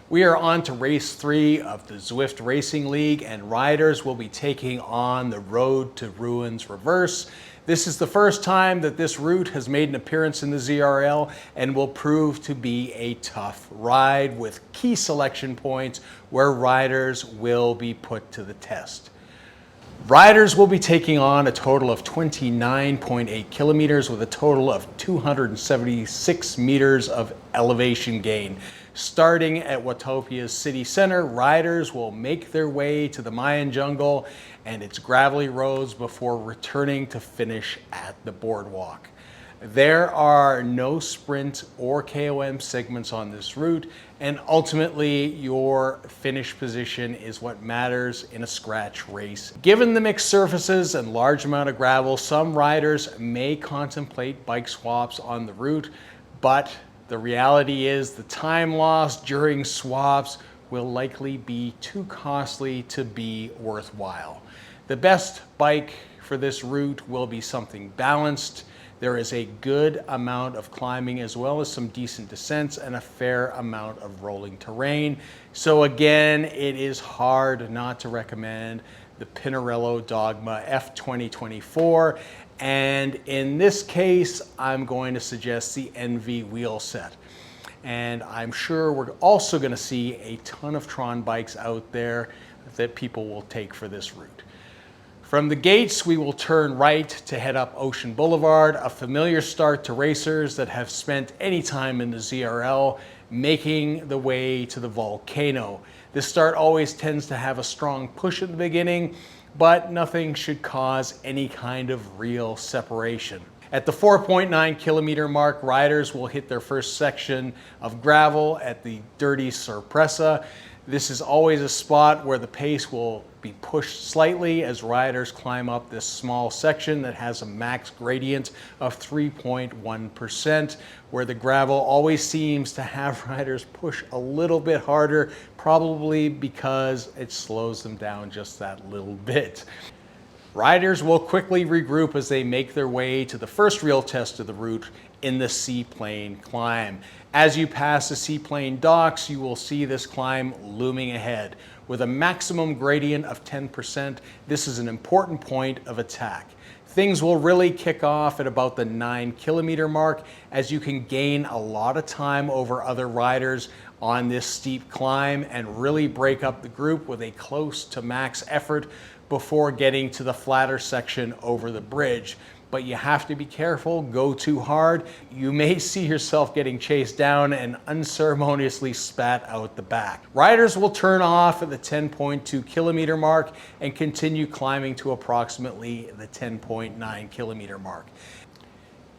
We are on to race 3 of the Zwift Racing League, and riders will be taking on the Road to Ruins Reverse. This is the first time that this route has made an appearance in the ZRL and will prove to be a tough ride with key selection points where riders will be put to the test. Riders will be taking on a total of 29.8 kilometers with a total of 276 meters of elevation gain. Starting at Watopia's city center, riders will make their way to the Mayan jungle and its gravelly roads before returning to finish at the boardwalk. There are no sprint or KOM segments on this route, and ultimately your finish position is what matters in a scratch race. Given the mixed surfaces and large amount of gravel, some riders may contemplate bike swaps on the route, but the reality is the time lost during swaps will likely be too costly to be worthwhile. The best bike for this route will be something balanced. There is a good amount of climbing as well as some decent descents and a fair amount of rolling terrain. So again, it is hard not to recommend the Pinarello Dogma F2024. And in this case, I'm going to suggest the NV wheel set. And I'm sure we're also going to see a ton of Tron bikes out there that people will take for this route. From the gates, we will turn right to head up Ocean Boulevard, a familiar start to racers that have spent any time in the ZRL, making the way to the volcano. This start always tends to have a strong push at the beginning, but nothing should cause any kind of real separation. At the 4.9 kilometer mark, riders will hit their first section of gravel at the Dirty Sorpresa. This is always a spot where the pace will be pushed slightly as riders climb up this small section that has a max gradient of 3.1%, where the gravel always seems to have riders push a little bit harder, probably because it slows them down just that little bit. Riders will quickly regroup as they make their way to the first real test of the route in the seaplane climb. As you pass the seaplane docks, you will see this climb looming ahead. With a maximum gradient of 10%, this is an important point of attack. Things will really kick off at about the 9 kilometer mark as you can gain a lot of time over other riders on this steep climb and really break up the group with a close to max effort before getting to the flatter section over the bridge. But you have to be careful, go too hard. You may see yourself getting chased down and unceremoniously spat out the back. Riders will turn off at the 10.2 kilometer mark and continue climbing to approximately the 10.9 kilometer mark.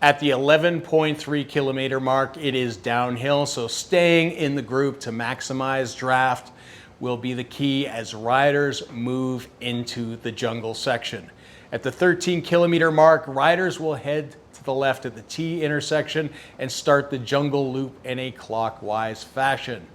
At the 11.3 kilometer mark, it is downhill, so staying in the group to maximize draft will be the key as riders move into the jungle section. At the 13 kilometer mark, riders will head to the left at the T intersection and start the jungle loop in a clockwise fashion.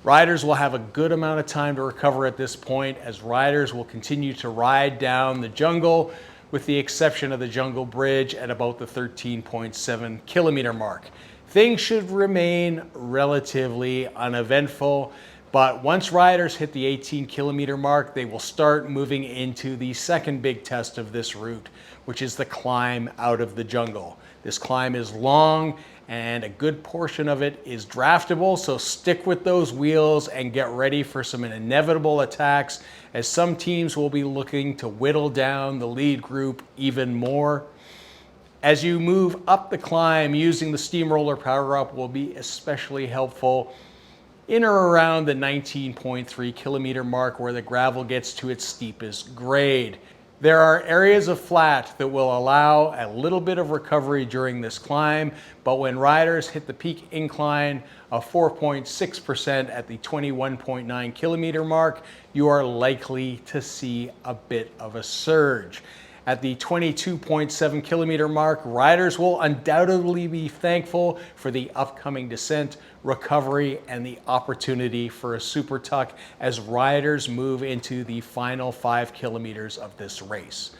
Riders will have a good amount of time to recover at this point as riders will continue to ride down the jungle with the exception of the jungle bridge at about the 13.7 kilometer mark. Things should remain relatively uneventful. But once riders hit the 18 kilometer mark, they will start moving into the second big test of this route, which is the climb out of the jungle. This climb is long and a good portion of it is draftable, so stick with those wheels and get ready for some inevitable attacks as some teams will be looking to whittle down the lead group even more. As you move up the climb, using the steamroller power-up will be especially helpful in or around the 19.3 kilometer mark where the gravel gets to its steepest grade. There are areas of flat that will allow a little bit of recovery during this climb, but when riders hit the peak incline of 4.6% at the 21.9 kilometer mark, you are likely to see a bit of a surge. At the 22.7 kilometer mark, riders will undoubtedly be thankful for the upcoming descent, recovery, and the opportunity for a super tuck as riders move into the final 5 kilometers of this race.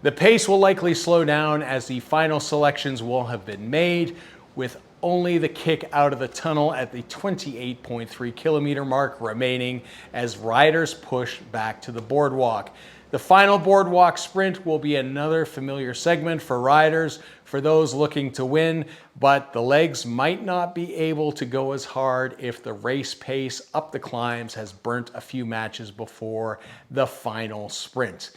The pace will likely slow down as the final selections will have been made, with only the kick out of the tunnel at the 28.3 kilometer mark remaining as riders push back to the boardwalk. The final boardwalk sprint will be another familiar segment for riders, for those looking to win, but the legs might not be able to go as hard if the race pace up the climbs has burnt a few matches before the final sprint.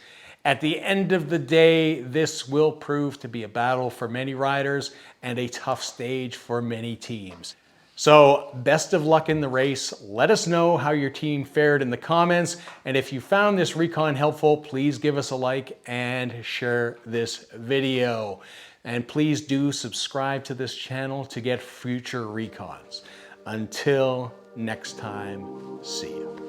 At the end of the day, this will prove to be a battle for many riders and a tough stage for many teams. So best of luck in the race. Let us know how your team fared in the comments. And if you found this recon helpful, please give us a like and share this video. And please do subscribe to this channel to get future recons. Until next time, see you.